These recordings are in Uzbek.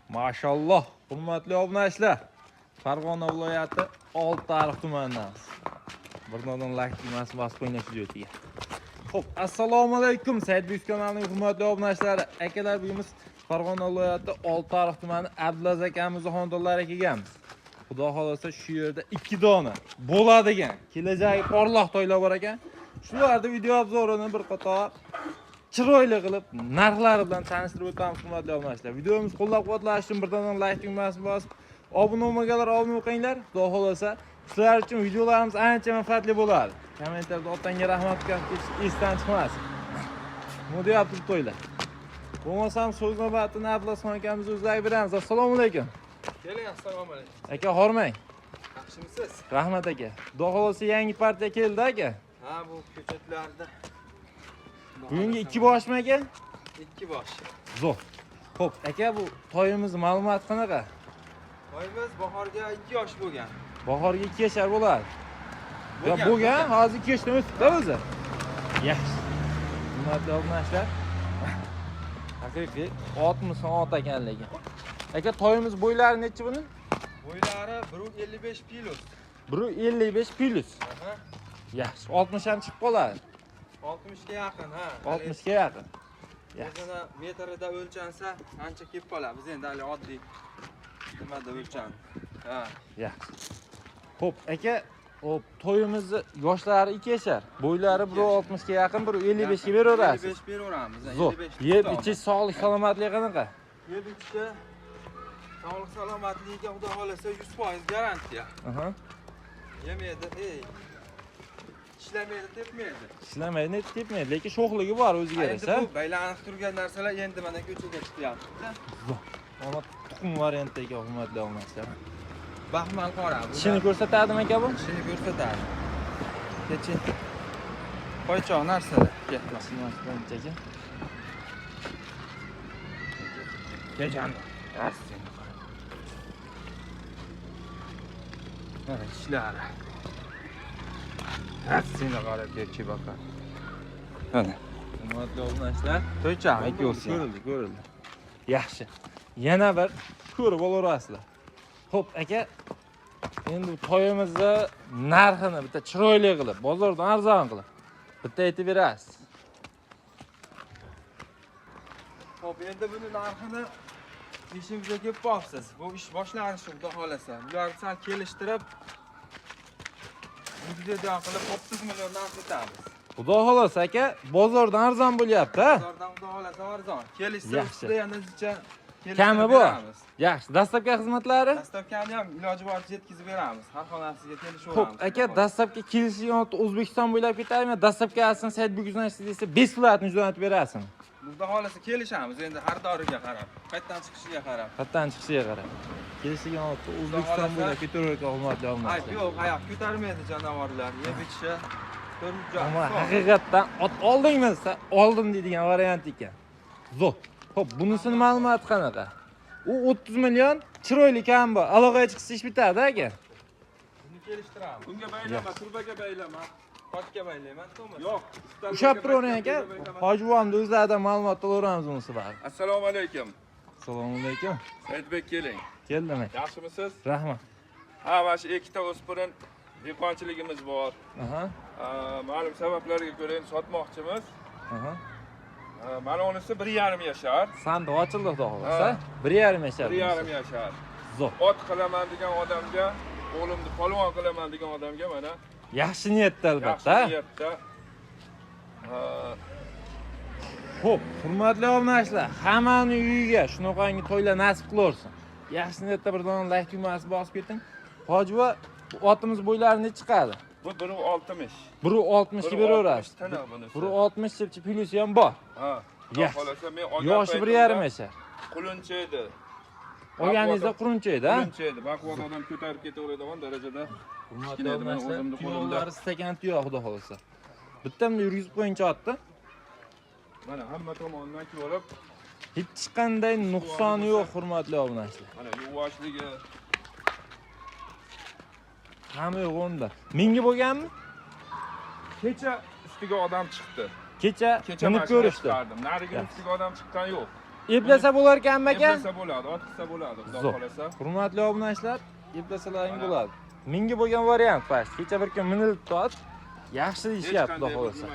Maşalloh, hurmatli obunachilar. Farg'ona viloyati Oltiariq tumanidamiz. Birdan like tugmasini bosib o'ynash jo'tiga. Xo'p, assalomu alaykum Saidbek kanalining hurmatli obunachilari. Akalar, bugün Farg'ona viloyati Oltiariq tumani Abdulaziz akamizning xonadonlariga kelganmiz. Xudo xolasa shu yerda 2 dona bo'ladigan, kelajagi porloq to'ylar bor ekan. Shularda video obzorini bir qator chiroyli qilib narxlari bilan tanishtirib o'tamiz hurmatli obunachilar. Videomiz qo'llab-quvvatlash uchun birdan like tugmasini bosib, obuna bo'lmaganlar obuna qilinglar. Xudo xolasa sizlar uchun videolarimiz ancha manfaatli bo'ladi. Kommentarda otangga rahmat esdan chiqmasin. Nima deyapti to'ylar? Bo'lmasam so'z navbatini Abdulaziz akamiz o'zlari beramiz. Assalomu alaykum. Keling, assalomu alaykum. Aka, hormang. Yaxshimisiz? Rahmat aka. Xudo xolasa yangi partiya keldi aka. Ha, bu ko'chatlarda. Bugungi 2 boshmi aka? 2 bosh. Zo'r. Xo'p, aka, bu to'yimizning ma'lumoti qanaqa? To'yimiz bahorga 2 yosh bo'lgan. Bahorga 2 yashar bo'ladi. Ya bo'lgan, hozir 2 yoshdan o'tibdi o'zi. Yaxshi. Hurmatli obunachilar. Haqiqiy 60 ot ekanligi. Aka, to'yimiz bo'ylari necha buni? Bo'ylari 1.55 plus. 1.55 plus. Aha. Yaxshi, 60 ham chiqib qoladi. 60 ga yaqin, ha. 60 ga yaqin. O'zini metrida o'lchansa, ancha kelib qoladi. Biz endi hali oddiy nimada o'lchamiz. Ha. Yaxshi. Xo'p, aka, hop, to'yimizni yoshlari 2 yashar. Bo'ylari 1.60 ga yaqin, 1.55 ga beraverasiz. 55 beraveramiz. 55. Yeb ichish sog'lik salomatligi qanaqa? Yeb ichishi sog'lik salomatligiga xudo xolasa 100% garantiya. Aha. Yemaydi, ishlamaydi, tepmaydi. Ishlamaydi, tepmaydi, lekin sho'xligi bor o'ziga yarasha. Endi bu baylanib turgan narsalar endi mana ko'chaga chiqyapti. Mana tuxum variantdagi hurmatli obunachilar. Baxmal qora. Tishini ko'rsatadimi aka bu? Tishini ko'rsatadi. Kechi. Qo'ychoq narsalar. Mashinasi bilan aka. Kejan. Astin. Mana ishlari. Astinga qarab kechi bakar. Mana. Hurmatli obunachilar, To'ychoq aka olsin. Ko'rildi. Yaxshi. Yana bir ko'rib olasizlar. Xo'p, aka, endi to'yimizni narxini bitta chiroyli qilib, bozordan arzon qilib bitta aytib berasiz. Xo'p, endi buni narxini ishimizga kelib qolibsiz. Bu ish boshlanishi xudo xolasa. Bularni sal kelishtirib videoda qilib 30 million narx etamiz. Xudo xolasa aka, bozordan arzon bo'lyapti-a? Bozordan xudo xolasa arzon. Kelishsa Yaxshi. ustida yana necha Kami bu. Yaxshi, dastlabki xizmatlari? Dastlabkini ham iloji boricha yetkazib beramiz. Har xonasiga kelishib Xo'p, aka, dastlabki kelishgan O'zbekiston bo'ylab ketadimi? Dastlabki aslan Saidbek uznasi desa 5 pullarni jo'natib berasizmi? Xudo xolasa kelishamiz endi har doriga qarab, qayerdan chiqishiga qarab. Qayerdan chiqishiga qarab. Kelishgan O'zbekiston bo'ylab ketaverar ekan hurmatli Ay, obunachilar. yo'q, oyoq ko'tarmaydi jonivorlar. Yeb ichishi ko'rib joy. Ammo haqiqatdan ot oldingmi desa, oldim deydigan variant ekan. Zo'r. Xo'p, bunisini ma'lumoti qanaqa? U 30 million chiroyli kam bor. Aloqaga chiqsa ish bitadi aka. Buni kelishtiramiz. Bunga baylama, turbaga baylama. Qotga baylayman, to'g'rimi? Yo'q. Ushlab turavering aka. Hojivonni o'zlaridan ma'lumot olaveramiz unisi bor. Assalomu alaykum. Assalomu alaykum. Saidbek keling. Keldim aka. Yaxshimisiz? Rahmat. Ha, mana shu ikkita o'spirin dehqonchiligimiz bor. Aha. Ma'lum sabablarga ko'ra endi sotmoqchimiz. Aha. Mana unisi 1,5 yashar. Sandiq ochildi xudo xolasa. 1,5 yashar. 1,5 yashar. Zo'r. Ot qilaman degan odamga, o'g'limni polvon qilaman degan odamga mana Yaxshi niyatda albatta. yaxshi niyatda. Xo'p, hurmatli obunachilar, hammaning uyiga shunaqangi to'ylar nasib qilaversin. Yaxshi niyatda bir dona like tugmasini bosib keting. Hojiva, otimiz bo'ylari necha chiqadi? Bu 1,60. 1.60 ga beraverasiz. Tana bunisi. 1.60 chepchi plyusi ham bor. Ha. Yaxshi. Xolasa men olgan Yoshi paytimda 1,5 yashar. Qulunchi edi. Olganingizda quruncha edi, ha? Qulunchi edi. Baquvvat odam ko'tarib ketaveradigan darajada. Hurmatli obunachilar, o'zimni qo'limda. tuyoqlari stakan tuyoq xudo xolasa. Bittamda yurgizib qo'yincha otdi. Mana hamma tomondan ko'rib, Hech qanday nuqsoni yo'q, hurmatli obunachilar. mana yuvoshligi. Hamma yo'q o'rnida. Menga bo'lganmi? Kecha ustiga odam chiqdi. Kecha minib mashina ko'rishdi. chiqardim. Narigi ustiga odam chiqqan yo'q. eplasa bo'lar ekanmi aka? Eplasa bo'ladi, ortiqcha bo'ladi, xudo Zo'r. xolasa. Hurmatli obunachilar, eplasalaring bo'ladi. Menga bo'lgan variant past. Kecha bir kun minilib tot. Yaxshi ishlab, xudo xolasa.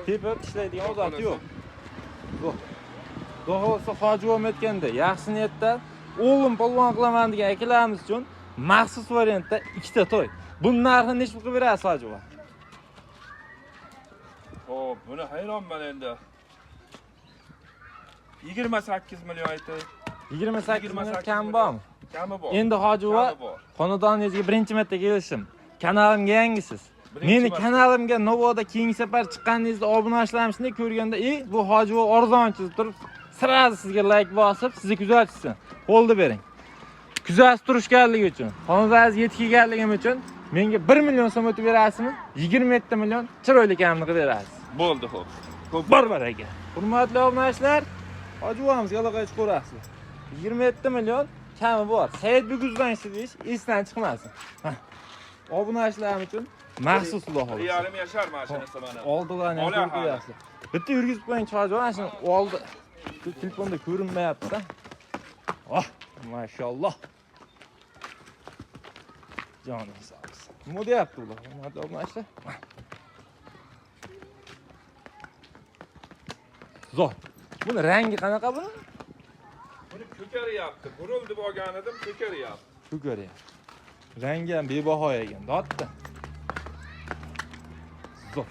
Tepib ishlaydigan odati yo'q. Yo'q. Xudo xolasa hojivom aytganda, yaxshi niyatda o'g'lim polvon qilaman degan akalarimiz uchun maxsus variantda ikkita to'y. Buning narxini nechta qilib berasiz hojivom? Xo'p, buni hayronman endi. 28 million aytdi. 28 million kam bormi? Kami bor. Endi hojiva Kami bor. xonadoningizga birinchi marta kelishim. Kanalimga yangisiz. Birinchi Meni marta. kanalimga Novoda keyingi safar chiqqaningizda obunachilarimni ko'rganda, bu hojiva arzonchi turib, sirasi sizga like bosib, sizni kuzatishsin. Qo'lni bering. Kuzatib turishganligi uchun, xonadoningizga yetib kelganligim uchun menga 1 million so'm o'tib berasizmi? 27 million chiroyli kamni qilib berasiz. Bo'ldi, xo'p. Xo'p, bor aka. Hurmatli obunachilar, hojivamiz aloqaga chiqib ko'rasiz. 27 million kami bor. Saidbek uzlanishdi deyish esdan chiqmasin. Obunachilarim uchun maxsus xudo xolasa. Yarim yashar mashinasi mana. Oldidan ham ko'rib qo'yasiz. Bitta yurgizib qo'ying hojiva, shuni oldi. Telefonda ko'rinmayapti-da. Oh, mashalloh. Joningiz sog' bo'lsin. Nima deyapti ular? Hurmatli obunachilar. Zo'r. Buni rangi qanaqa buni? Buni ko'karyapti. Burildi bo'lgan edim, ko'karyapti. Shu ko'ryapti. Rangi ham bebaho ekan, dotda. Zo'r.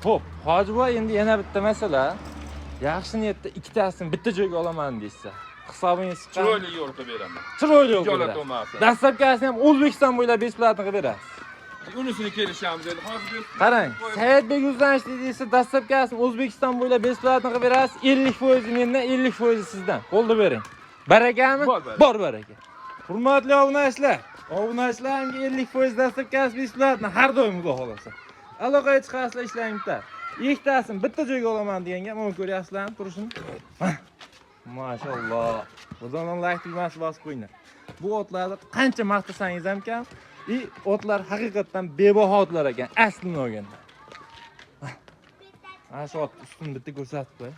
Xo'p, hojiva endi yana bitta masala. Yaxshi niyatda ikkitasini bitta joyga olaman deysiz. Hisobingiz chiqqan. Chiroyli yo'l qilib beraman. Chiroyli yo'l Ijolat qilib. olmasin. Dastlabkasini ham O'zbekiston bo'ylab besplatni qilib berasiz. Unisini kelishamiz endi. Hozir Qarang, Saidbek uzlanishdi deysiz, dastlabkasini O'zbekiston bo'ylab besplatni qilib berasiz. 50% mendan, 50% sizdan. Qo'lda bering. Barakami? Bor baraka. Hurmatli obunachilar, obunachilarimga 50% dastlabkasi besplatni har doim xudo xolasa. Aloqaga chiqasizlar, ishlaring bitar. Ikkitasini bitta joyga olaman deganga mana ko'ryapsizlarmi turishini? Mashalloh. Buradan like tugmasi bosib qo'yinglar. Bu otlarni qancha maqtasangiz ham kam, otlar haqiqatan bebaho otlar ekan, aslini olganda. Mana shu ot ustini bitta ko'rsatib qo'y.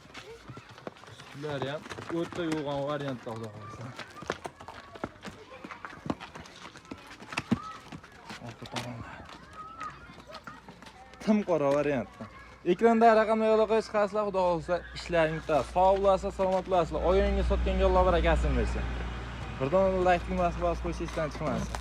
Ular ham o'ta yo'g'on variantda xudo xolasa. Tim qora variantda. Ekranda raqamli aloqaga chiqasizlar, xudo xolasa ishlaring bitar. Sog' bo'lasizlar, salomat bo'lasizlar. Oyinga sotganga Alloh barakasini bersin. Birdan like tugmasi bosib qo'yishingizdan chiqmasin.